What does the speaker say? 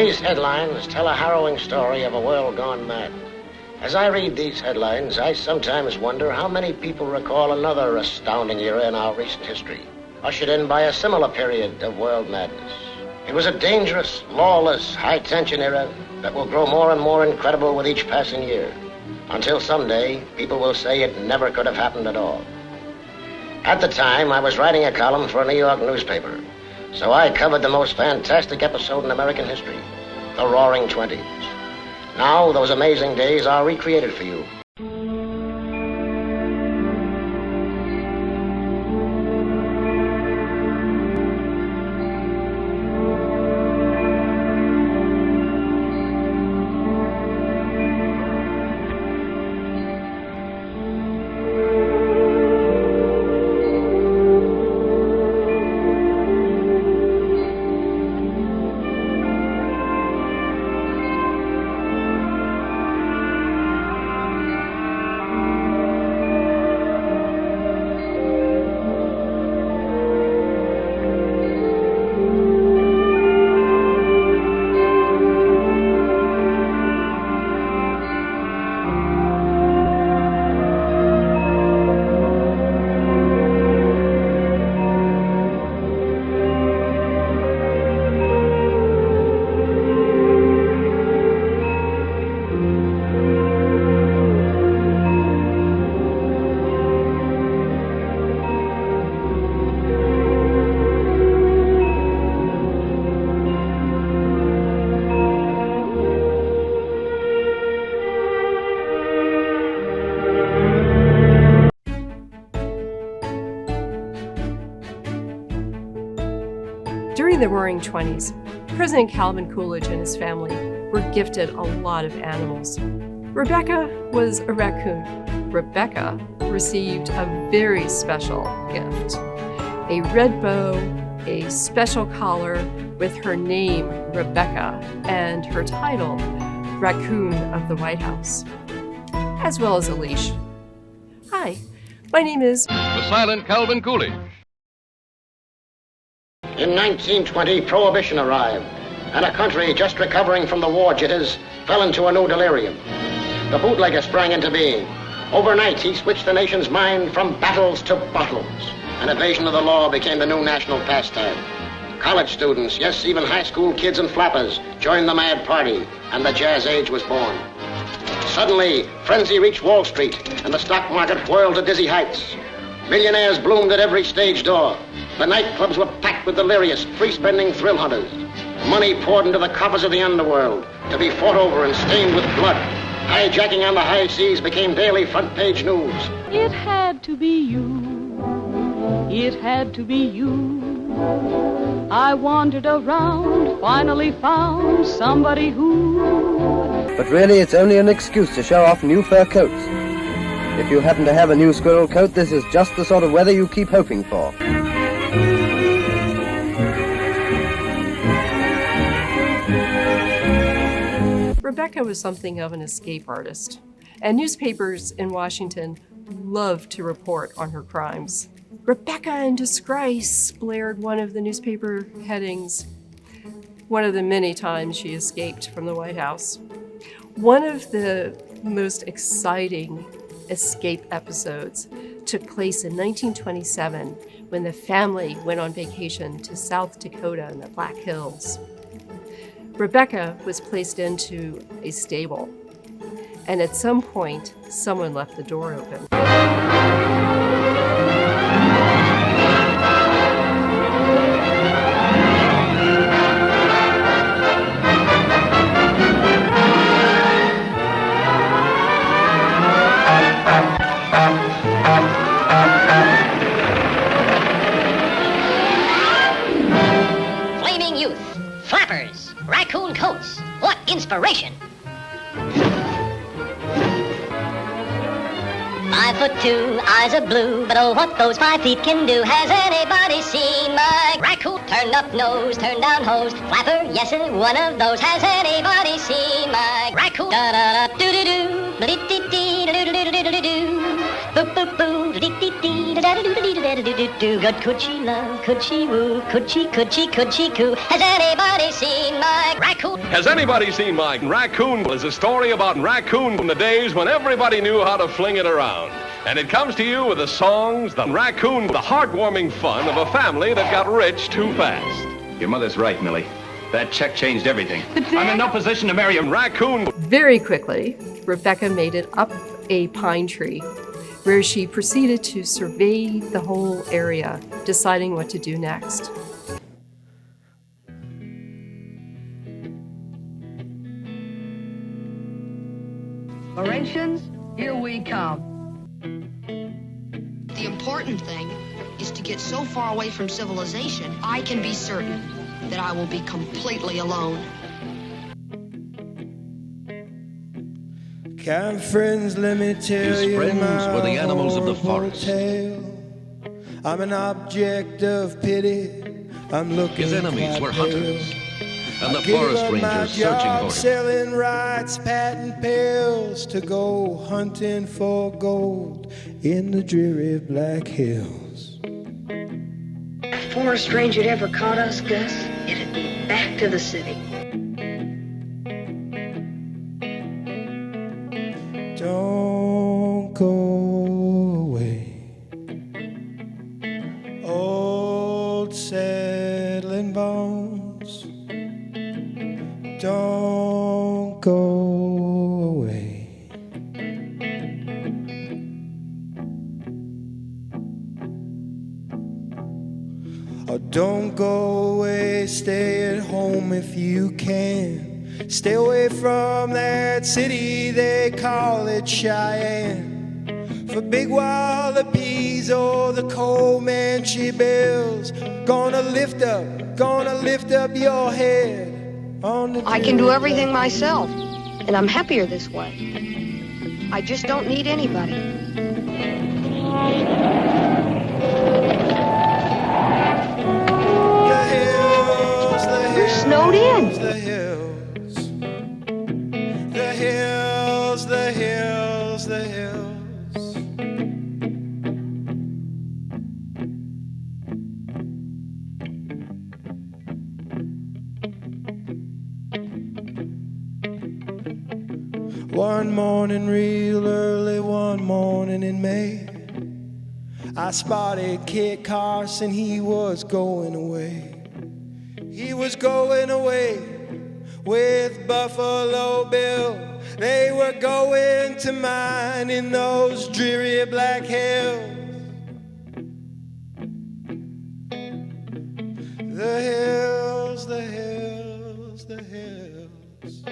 Today's headlines tell a harrowing story of a world gone mad. As I read these headlines, I sometimes wonder how many people recall another astounding era in our recent history, ushered in by a similar period of world madness. It was a dangerous, lawless, high-tension era that will grow more and more incredible with each passing year, until someday people will say it never could have happened at all. At the time, I was writing a column for a New York newspaper, so I covered the most fantastic episode in American history, the Roaring Twenties. Now, those amazing days are recreated for you. During the Roaring Twenties, President Calvin Coolidge and his family were gifted a lot of animals. Rebecca was a raccoon. Rebecca received a very special gift: a red bow, a special collar with her name, Rebecca, and her title, Raccoon of the White House, as well as a leash. Hi, my name is The Silent Calvin Coolidge. In 1920, Prohibition arrived, and a country just recovering from the war jitters fell into a new delirium. The bootlegger sprang into being. Overnight, he switched the nation's mind from battles to bottles. An evasion of the law became the new national pastime. College students, yes, even high school kids and flappers, joined the mad party, and the jazz age was born. Suddenly, frenzy reached Wall Street, and the stock market whirled to dizzy heights. Millionaires bloomed at every stage door. The nightclubs were packed with delirious, free-spending thrill hunters. Money poured into the coffers of the underworld to be fought over and stained with blood. Hijacking on the high seas became daily front-page news. It had to be you. It had to be you. I wandered around, finally found somebody who... But really, it's only an excuse to show off new fur coats. If you happen to have a new squirrel coat, this is just the sort of weather you keep hoping for. Rebecca was something of an escape artist, and newspapers in Washington loved to report on her crimes. Rebecca in disgrace, blared one of the newspaper headings, one of the many times she escaped from the White House. One of the most exciting escape episodes took place in 1927 when the family went on vacation to South Dakota in the Black Hills. Rebecca was placed into a stable, and at some point, someone left the door open. Flaming youth, flappers, raccoon coats. What inspiration! 5'2", eyes are blue, but oh, what those 5 feet can do. Has anybody seen my raccoon? Turn up nose, turn down hose, flapper, yes, one of those. Has anybody seen my raccoon? Da-da-da-doo-doo-doo, ba-dee-dee-dee, da-doo-doo-doo-doo-doo, boop-boop-boo, da-dee-dee-dee, da-da. do-do-do-do-do-do-do-do. Good could she love, could she woo, could she coo? Has anybody seen my raccoon? Has anybody seen my raccoon? It's a story about raccoon from the days when everybody knew how to fling it around. And it comes to you with the songs, the raccoon, the heartwarming fun of a family that got rich too fast. Your mother's right, Millie. That check changed everything. I'm in no position to marry a raccoon. Very quickly, Rebecca made it up a pine tree, where she proceeded to survey the whole area, deciding what to do next. Laurentians, here we come. The important thing is to get so far away from civilization, I can be certain that I will be completely alone. Kind friends, let me tell His you friends my were the animals of the horrible forest. tale. I'm an object of pity. I'm looking. His enemies were quite hunters, pale. and the I gave forest up my rangers searching job for him. selling rights, patent pills to go hunting for gold in the dreary Black Hills. If forest ranger had ever caught us, Gus, it'd be back to the city. Don't go away, old settling bones. Don't go away. Oh, don't go away, stay at home if you can. Stay away from that city, they call it Cheyenne. For big wallabies or the Comanche bills, gonna lift up your head on the I can do everything myself, and I'm happier this way. I just don't need anybody. The hills, the hills, We're snowed in. the hills. The hills, the hills, the hills. One morning, real early, one morning in May, I spotted Kit Carson, he was going away. He was going away with Buffalo Bill. They were going to mine in those dreary Black Hills. The hills, the hills, the hills.